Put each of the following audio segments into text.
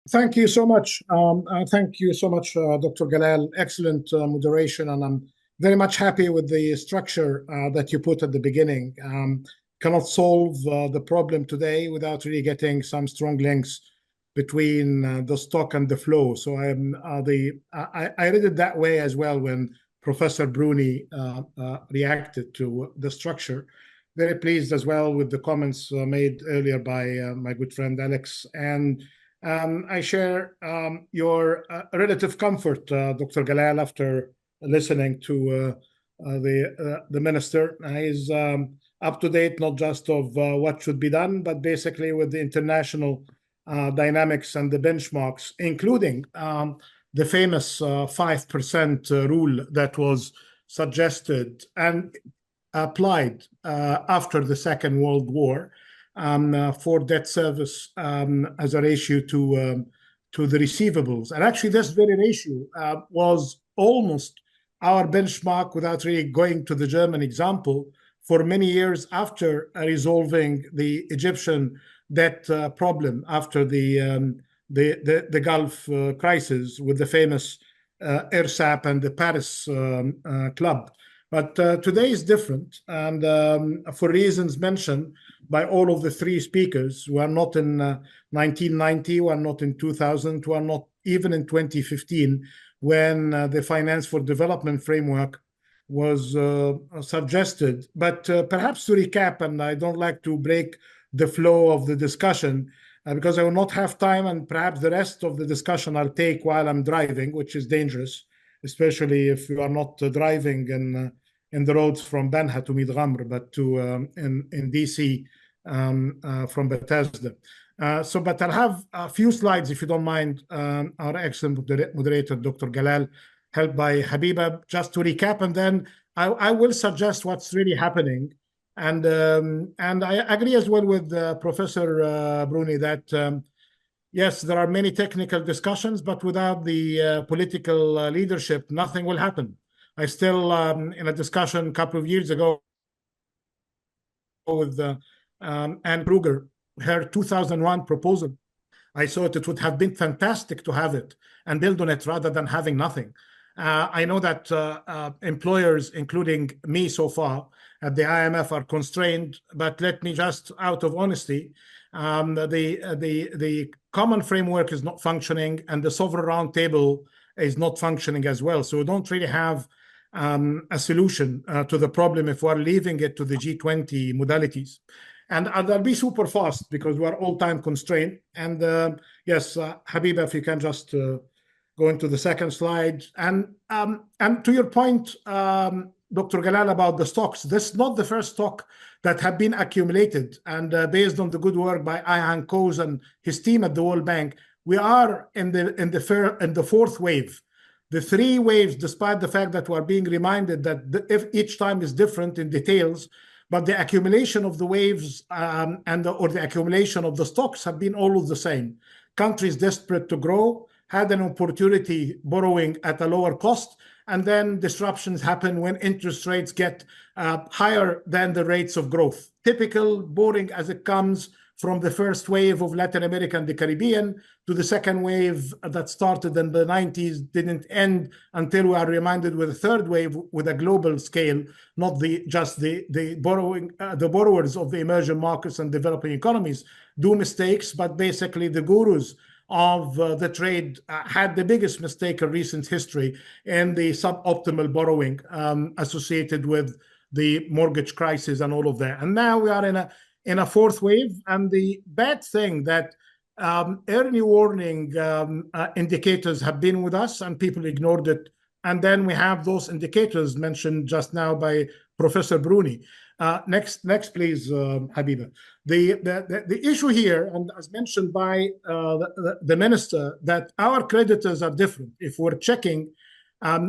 Thank you so much. Thank you so much, Dr. Galal. Excellent moderation, and I'm very much happy with the structure that you put at the beginning. Cannot solve the problem today without really getting some strong links between the stock and the flow. So I read it that way as well when Professor Bruni reacted to the structure. Very pleased as well with the comments made earlier by my good friend Alex. And I share your relative comfort, Dr. Galal, after listening to the minister. He's up to date, not just of what should be done, but basically with the international dynamics and the benchmarks, including the famous 5% rule that was suggested and applied after the Second World War for debt service as a ratio to the receivables. And actually, this very ratio was almost our benchmark, without really going to the German example, for many years after resolving the Egyptian debt problem after the Gulf crisis with the famous IRSAP and the Paris Club. But today is different, and for reasons mentioned by all of the three speakers, who are not in 1990, who are not in 2000, who are not even in 2015, when the Finance for Development framework was suggested. But perhaps to recap, and I don't like to break the flow of the discussion, because I will not have time, and perhaps the rest of the discussion I'll take while I'm driving, which is dangerous, especially if you are not driving in the roads from Banha to Midghamr, but to in DC from Bethesda. But I'll have a few slides, if you don't mind, our excellent moderator, Dr. Galal, helped by Habiba, just to recap, and then I will suggest what's really happening. And I agree as well with Professor Bruni that yes, there are many technical discussions, but without the political leadership, nothing will happen. I still, in a discussion a couple of years ago with Anne Kruger, her 2001 proposal, I thought it would have been fantastic to have it and build on it rather than having nothing. I know that employers, including me so far at the IMF, are constrained, but let me just, out of honesty, the common framework is not functioning, and the sovereign roundtable is not functioning as well. So we don't really have a solution to the problem if we're leaving it to the G20 modalities. And I'll be super fast because we're all time constrained. And yes, Habiba, if you can just go into the second slide. And to your point, Dr. Galal, about the stocks, this is not the first stock that have been accumulated. And based on the good work by Ayhan Koz and his team at the World Bank, we are in the fourth wave. The three waves, despite the fact that we are being reminded that if each time is different in details, but the accumulation of the waves or the accumulation of the stocks have been all of the same. Countries desperate to grow had an opportunity borrowing at a lower cost, and then disruptions happen when interest rates get higher than the rates of growth. Typical, boring as it comes, from the first wave of Latin America and the Caribbean to the second wave that started in the 90s, didn't end until we are reminded with a third wave with a global scale, not just the borrowers of the emerging markets and developing economies do mistakes, but basically the gurus of the trade had the biggest mistake in recent history in the suboptimal borrowing associated with the mortgage crisis and all of that. And now we are in a fourth wave. And the bad thing that early warning indicators have been with us and people ignored it. And then we have those indicators mentioned just now by Professor Bruni. Next, please, Habiba. The issue here, and as mentioned by the minister, that our creditors are different. If we're checking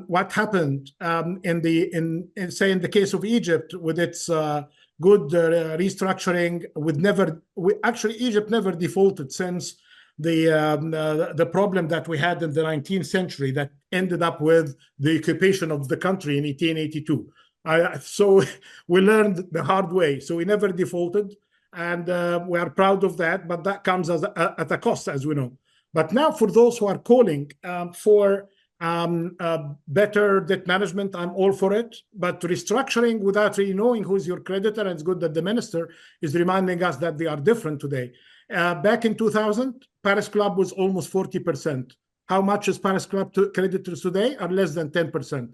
what happened in the case of Egypt with its good restructuring, actually Egypt never defaulted since the problem that we had in the 19th century that ended up with the occupation of the country in 1882. So we learned the hard way. So we never defaulted, and we are proud of that. But that comes at a cost, as we know. But now for those who are calling for better debt management, I'm all for it. But restructuring without really knowing who's your creditor, and it's good that the minister is reminding us that they are different today. Back in 2000, Paris Club was almost 40%. How much is Paris Club creditors today? Are less than 10%.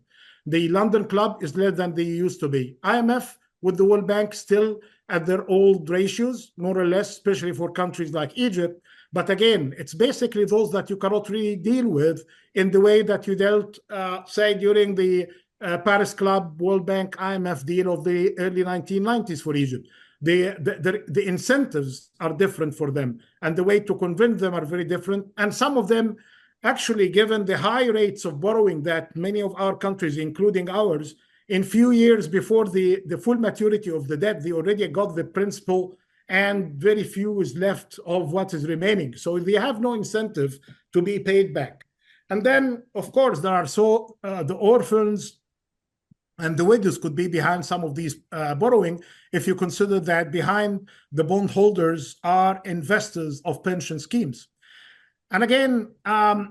The London Club is less than they used to be. IMF with the World Bank still at their old ratios, more or less, especially for countries like Egypt. But again, it's basically those that you cannot really deal with in the way that you dealt, say, during the Paris Club, World Bank, IMF deal of the early 1990s for Egypt. The incentives are different for them, and the way to convince them are very different. And some of them, actually, given the high rates of borrowing that many of our countries, including ours, in few years before the full maturity of the debt, they already got the principal, and very few is left of what is remaining. So they have no incentive to be paid back. And then, of course, there are the orphans and the widows could be behind some of these borrowing, if you consider that behind the bondholders are investors of pension schemes. And again,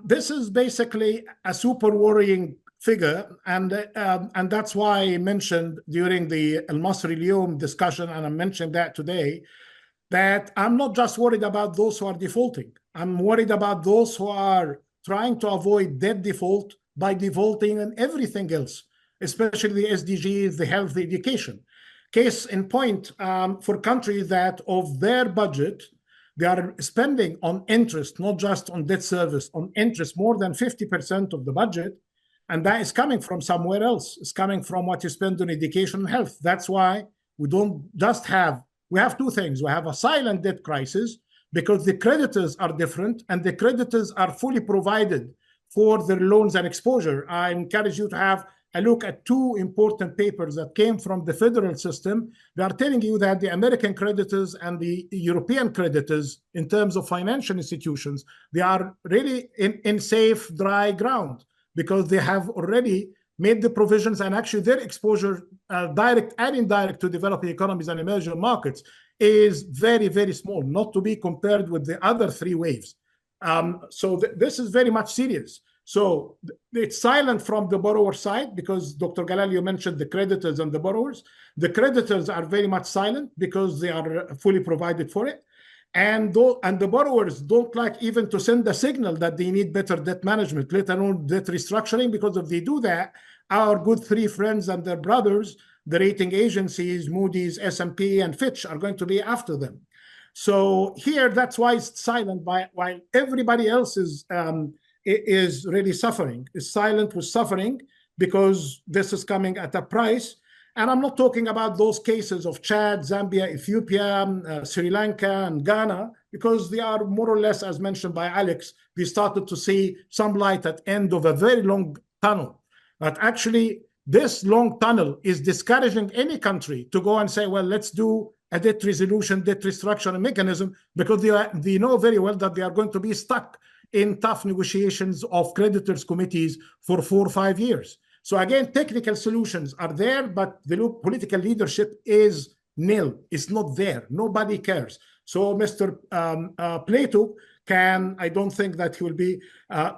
this is basically a super worrying figure, and that's why I mentioned during the Al Masri Al-Yawm discussion, and I'm mentioning that today, that I'm not just worried about those who are defaulting. I'm worried about those who are trying to avoid debt default by defaulting on everything else, especially the SDGs, the health, the education. Case in point, for countries that of their budget, they are spending on interest, not just on debt service, on interest, more than 50% of the budget. And that is coming from somewhere else. It's coming from what you spend on education and health. That's why we don't just have, we have two things. We have a silent debt crisis because the creditors are different and the creditors are fully provided for their loans and exposure. I encourage you to have a look at two important papers that came from the federal system. They are telling you that the American creditors and the European creditors, in terms of financial institutions, they are really in safe, dry ground because they have already made the provisions, and actually their exposure, direct and indirect, to developing economies and emerging markets is very, very small, not to be compared with the other three waves. So this is very much serious. So it's silent from the borrower side because Dr. Galal, you mentioned the creditors and the borrowers. The creditors are very much silent because they are fully provided for it. And the borrowers don't like even to send a signal that they need better debt management, let alone debt restructuring, because if they do that, our good three friends and their brothers, the rating agencies, Moody's, S&P, and Fitch, are going to be after them. So here, that's why it's silent, while everybody else is really suffering. Is silent with suffering because this is coming at a price. And I'm not talking about those cases of Chad, Zambia, Ethiopia, Sri Lanka, and Ghana, because they are more or less, as mentioned by Alex, we started to see some light at the end of a very long tunnel. But actually, this long tunnel is discouraging any country to go and say, well, let's do a debt resolution, debt restructuring mechanism, because they know very well that they are going to be stuck in tough negotiations of creditors' committees for 4 or 5 years. So again, technical solutions are there, but the political leadership is nil. It's not there. Nobody cares. So Mr. Plato I don't think that he will be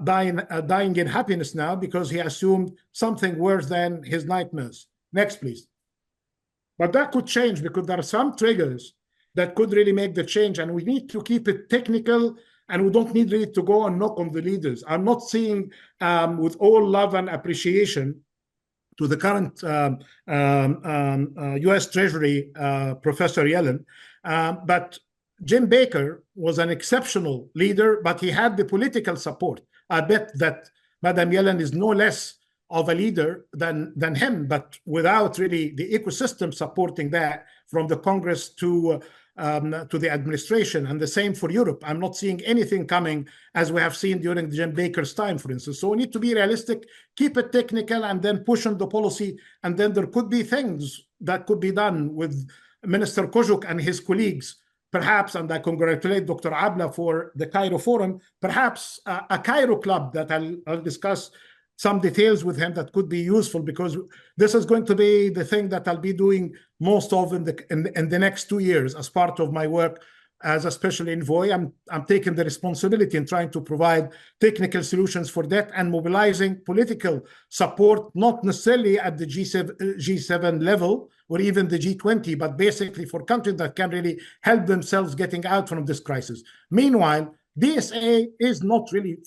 dying in happiness now because he assumed something worse than his nightmares. Next, please. But that could change because there are some triggers that could really make the change, and we need to keep it technical. And we don't need really to go and knock on the leaders. I'm not seeing, with all love and appreciation to the current U.S. Treasury Professor Yellen, but Jim Baker was an exceptional leader, but he had the political support. I bet that Madam Yellen is no less of a leader than him, but without really the ecosystem supporting that, from the Congress to the administration, and the same for Europe. I'm not seeing anything coming as we have seen during Jim Baker's time, for instance. So we need to be realistic, keep it technical, and then push on the policy. And then there could be things that could be done with Minister Kojuk and his colleagues, perhaps, and I congratulate Dr. Abla for the CAIRO Forum, perhaps a CAIRO club that I'll discuss some details with him that could be useful, because this is going to be the thing that I'll be doing most of in the next 2 years as part of my work as a special envoy, I'm taking the responsibility in trying to provide technical solutions for that and mobilizing political support, not necessarily at the G7 level or even the G20, but basically for countries that can really help themselves getting out from this crisis. Meanwhile, DSA is not really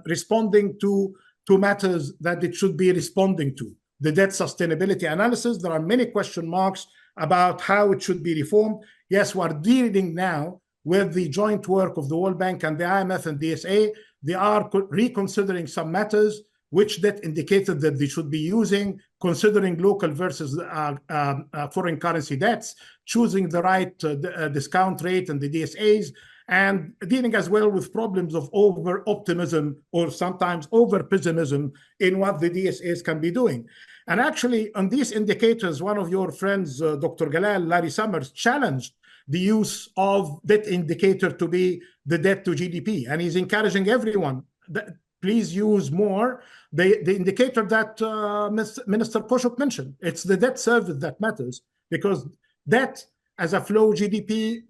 responding to matters that it should be responding to. The debt sustainability analysis, there are many question marks about how it should be reformed. Yes, we're dealing now with the joint work of the World Bank and the IMF and DSA. They are reconsidering some matters, which debt indicated that they should be using, considering local versus foreign currency debts, choosing the right discount rate and the DSAs, and dealing as well with problems of over-optimism or sometimes over-pessimism in what the DSAs can be doing. And actually, on these indicators, one of your friends, Dr. Galal, Larry Summers, challenged the use of that indicator to be the debt to GDP. And he's encouraging everyone that please use more the indicator that Minister Koshuk mentioned. It's the debt service that matters, because debt as a flow GDP,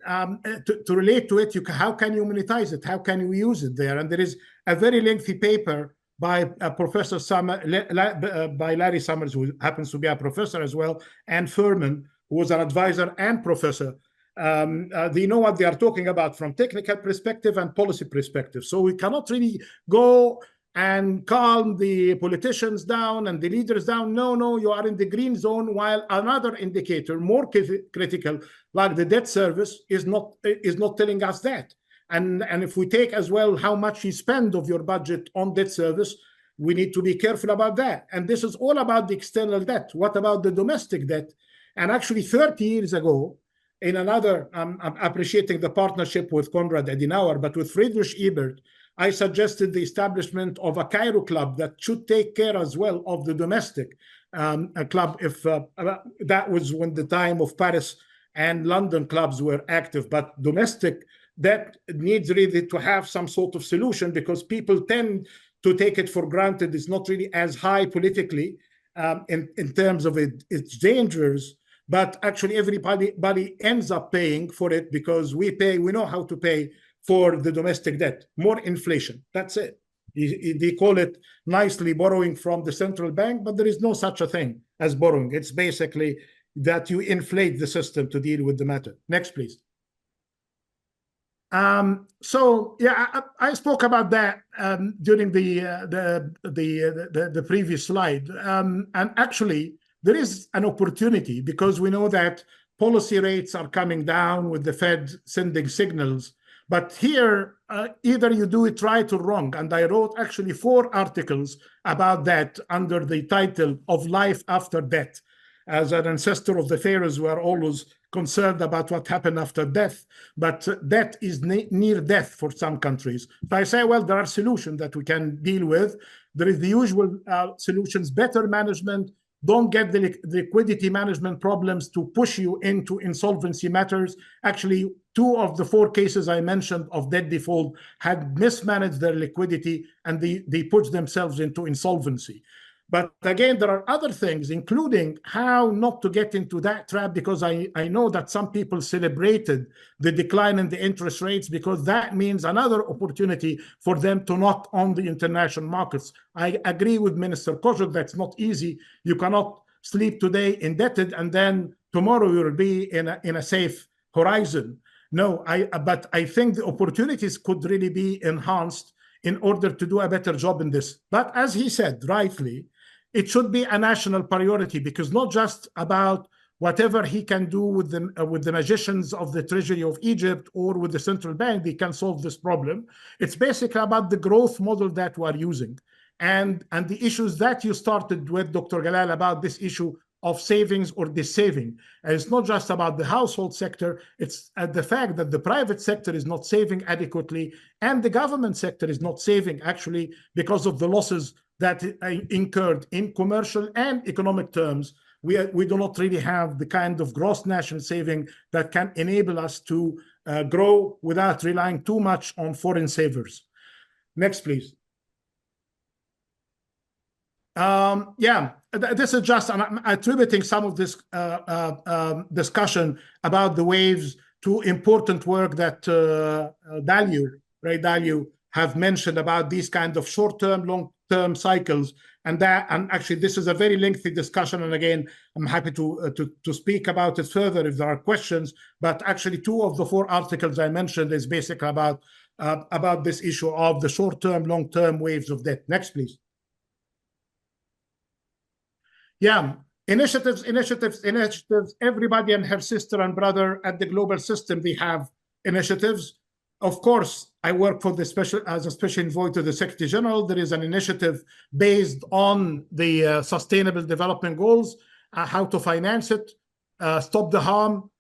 to relate to it, how can you monetize it? How can you use it there? And there is a very lengthy paper by Professor by Larry Summers, who happens to be a professor as well, and Furman, who was an advisor and professor. They know what they are talking about from technical perspective and policy perspective. So we cannot really go and calm the politicians down and the leaders down. No, you are in the green zone, while another indicator, more critical, like the debt service, is not telling us that. And if we take as well how much you spend of your budget on debt service, we need to be careful about that. And this is all about the external debt. What about the domestic debt? And actually 30 years ago, in another, I'm appreciating the partnership with Konrad Adenauer, but with Friedrich Ebert, I suggested the establishment of a CAIRO club that should take care as well of the domestic club, if that was when the time of Paris and London clubs were active. But domestic debt needs really to have some sort of solution, because people tend to take it for granted. It's not really as high politically in terms of its dangers. But actually, everybody ends up paying for it, because we know how to pay for the domestic debt. More inflation. That's it. They call it nicely borrowing from the central bank, but there is no such a thing as borrowing. It's basically that you inflate the system to deal with the matter. Next, please. So yeah, I spoke about that during the previous slide, and actually, there is an opportunity, because we know that policy rates are coming down with the Fed sending signals. But here, either you do it right or wrong. And I wrote actually 4 articles about that under the title of Life After Death. As an ancestor of the pharaohs, we are always concerned about what happened after death. But death is near death for some countries. So I say, well, there are solutions that we can deal with. There is the usual solutions: better management. Don't get the liquidity management problems to push you into insolvency matters. Actually, 2 of the 4 cases I mentioned of debt default had mismanaged their liquidity, and they pushed themselves into insolvency. But again, there are other things, including how not to get into that trap, because I know that some people celebrated the decline in the interest rates, because that means another opportunity for them to knock on the international markets. I agree with Minister Koshuk, that's not easy. You cannot sleep today indebted and then tomorrow you'll be in a safe horizon. No, but I think the opportunities could really be enhanced in order to do a better job in this. But as he said rightly, it should be a national priority, because not just about whatever he can do with the magicians of the Treasury of Egypt or with the central bank, they can solve this problem. It's basically about the growth model that we're using, and the issues that you started with, Dr. Galal, about this issue of savings or dissaving. And it's not just about the household sector, it's the fact that the private sector is not saving adequately, and the government sector is not saving, actually, because of the losses that incurred in commercial and economic terms. We do not really have the kind of gross national saving that can enable us to grow without relying too much on foreign savers. Next, please. Yeah, this is just, I'm attributing some of this discussion about the waves to important work that Ray Dalio, have mentioned about these kind of short-term, long-term cycles. And actually, this is a very lengthy discussion. And again, I'm happy to speak about it further if there are questions. But actually, 2 of the 4 articles I mentioned is basically about this issue of the short-term, long-term waves of debt. Next, please. Yeah, initiatives. Everybody and her sister and brother at the global system, they have initiatives. Of course, I work for as a special envoy to the Secretary General. There is an initiative based on the Sustainable Development Goals, how to finance it, stop the harm,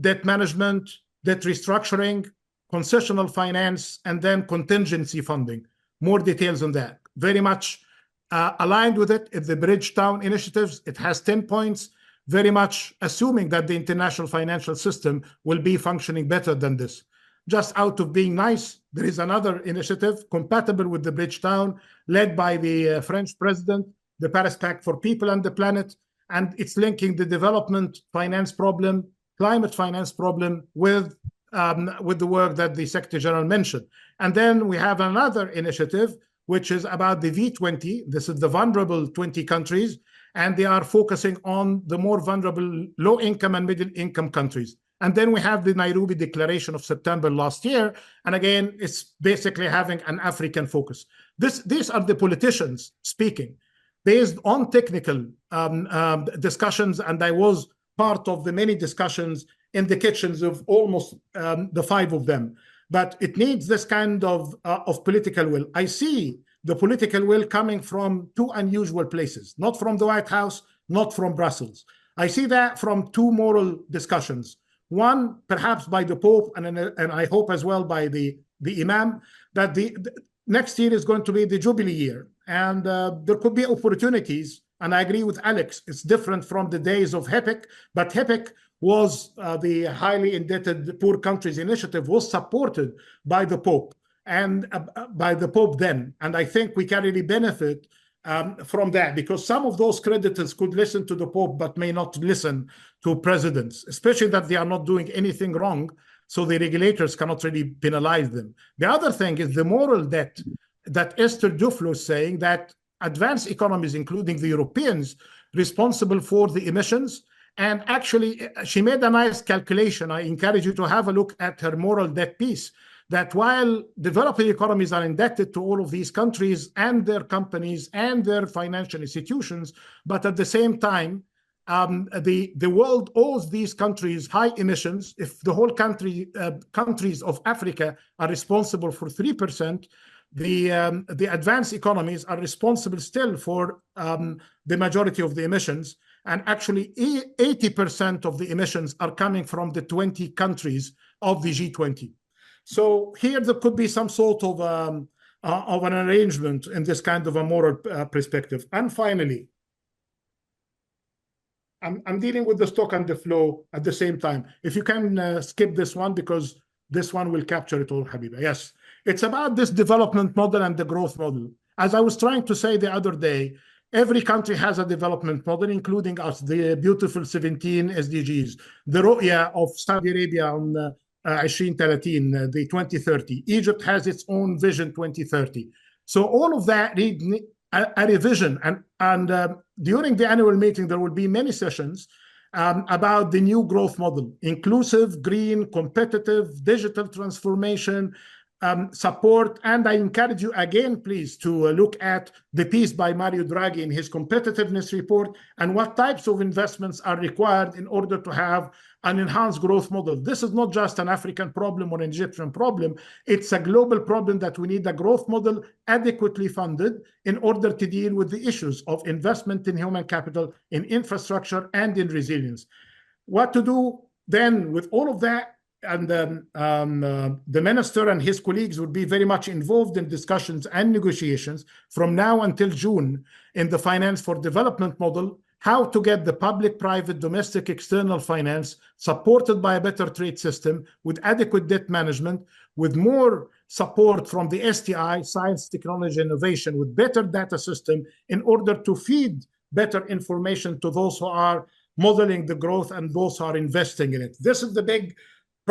debt management, debt restructuring, concessional finance, and then contingency funding. More details on that. Very much aligned with it is the Bridgetown initiatives. It has 10 points, very much assuming that the international financial system will be functioning better than this. Just out of being nice, there is another initiative compatible with the Bridgetown, led by the French president, the Paris Pact for People and the Planet, and it's linking the development finance problem, climate finance problem with the work that the Secretary General mentioned. And then we have another initiative, which is about the V20. This is the vulnerable 20 countries, and they are focusing on the more vulnerable low-income and middle-income countries. And then we have the Nairobi Declaration of September last year. And again, it's basically having an African focus. These are the politicians speaking based on technical discussions. And I was part of the many discussions in the kitchens of almost the 5 of them. But it needs this kind of political will. I see the political will coming from 2 unusual places, not from the White House, not from Brussels. I see that from 2 moral discussions. One, perhaps by the Pope, and I hope as well by the Imam, that the next year is going to be the Jubilee year. And there could be opportunities, and I agree with Alex, it's different from the days of HEPIC, but HEPIC was the highly indebted poor countries initiative, was supported by the Pope and by the Pope then. And I think we can really benefit from that, because some of those creditors could listen to the Pope but may not listen to presidents, especially that they are not doing anything wrong, so the regulators cannot really penalize them. The other thing is the moral debt that Esther Duflo is saying, that advanced economies, including the Europeans, responsible for the emissions. And actually, she made a nice calculation. I encourage you to have a look at her moral debt piece, that while developing economies are indebted to all of these countries and their companies and their financial institutions, but at the same time, the world owes these countries high emissions. If the whole countries of Africa are responsible for 3%, the advanced economies are responsible still for the majority of the emissions. And actually, 80% of the emissions are coming from the 20 countries of the G20. So here there could be some sort of an arrangement in this kind of a moral perspective. And finally, I'm dealing with the stock and the flow at the same time. If you can skip this one, because this one will capture it all, Habiba. Yes, it's about this development model and the growth model. As I was trying to say the other day, every country has a development model, including us, the beautiful 17 SDGs, the Ru'ya of Saudi Arabia on 2030, the 2030. Egypt has its own vision 2030. So all of that need a revision. And during the annual meeting, there will be many sessions about the new growth model: inclusive, green, competitive, digital transformation, support. And I encourage you again, please, to look at the piece by Mario Draghi in his competitiveness report and what types of investments are required in order to have an enhanced growth model. This is not just an African problem or an Egyptian problem. It's a global problem that we need a growth model adequately funded in order to deal with the issues of investment in human capital, in infrastructure, and in resilience. What to do then with all of that? And the minister and his colleagues would be very much involved in discussions and negotiations from now until June in the finance for development model, how to get the public, private, domestic, external finance supported by a better trade system with adequate debt management, with more support from the STI, science, technology, innovation, with better data system in order to feed better information to those who are modeling the growth and those who are investing in it. This is the big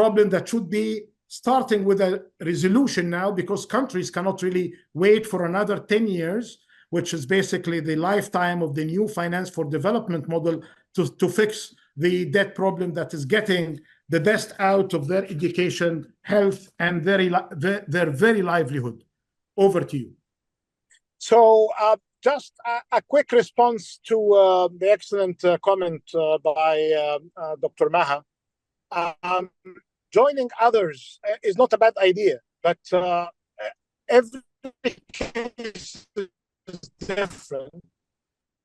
problem that should be starting with a resolution now, because countries cannot really wait for another 10 years, which is basically the lifetime of the new finance for development model to fix the debt problem that is getting the best out of their education, health, and their very livelihood. Over to you. So just a quick response to the excellent comment by Dr. Maha. Joining others is not a bad idea, but every case is different.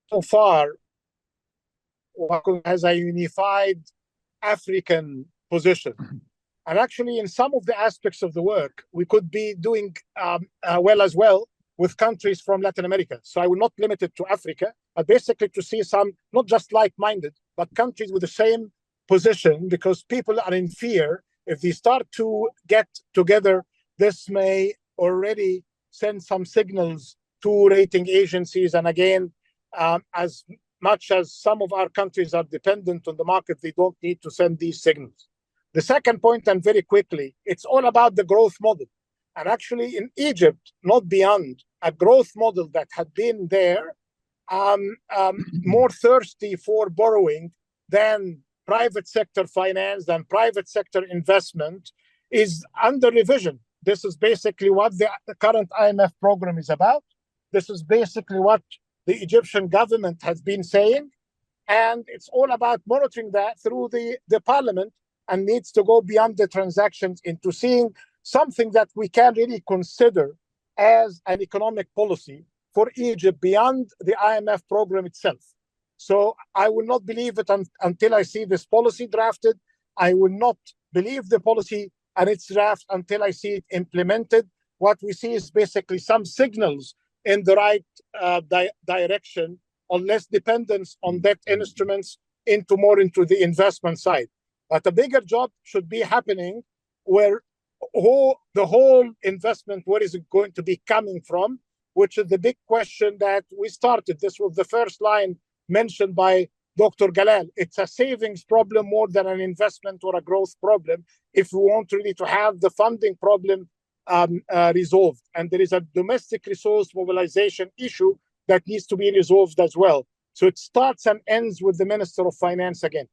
So far, WACO has a unified African position. And actually, in some of the aspects of the work, we could be doing well as well with countries from Latin America. So I will not limit it to Africa, but basically to see some, not just like-minded, but countries with the same position, because people are in fear. If they start to get together, this may already send some signals to rating agencies. And again, as much as some of our countries are dependent on the market, they don't need to send these signals. The second point, and very quickly, it's all about the growth model. And actually in Egypt, not beyond, a growth model that had been there, more thirsty for borrowing than private sector finance, than private sector investment, is under revision. This is basically what the current IMF program is about. This is basically what the Egyptian government has been saying. And it's all about monitoring that through the parliament, and needs to go beyond the transactions into seeing something that we can really consider as an economic policy for Egypt beyond the IMF program itself. So I will not believe it until I see this policy drafted. I will not believe the policy and its draft until I see it implemented. What we see is basically some signals in the right direction, on less dependence on debt instruments, more into the investment side. But a bigger job should be happening where the whole investment, where is it going to be coming from, which is the big question that we started. This was the first line mentioned by Dr. Galal. It's a savings problem more than an investment or a growth problem if we want really to have the funding problem resolved. And there is a domestic resource mobilization issue that needs to be resolved as well. So it starts and ends with the Minister of Finance again.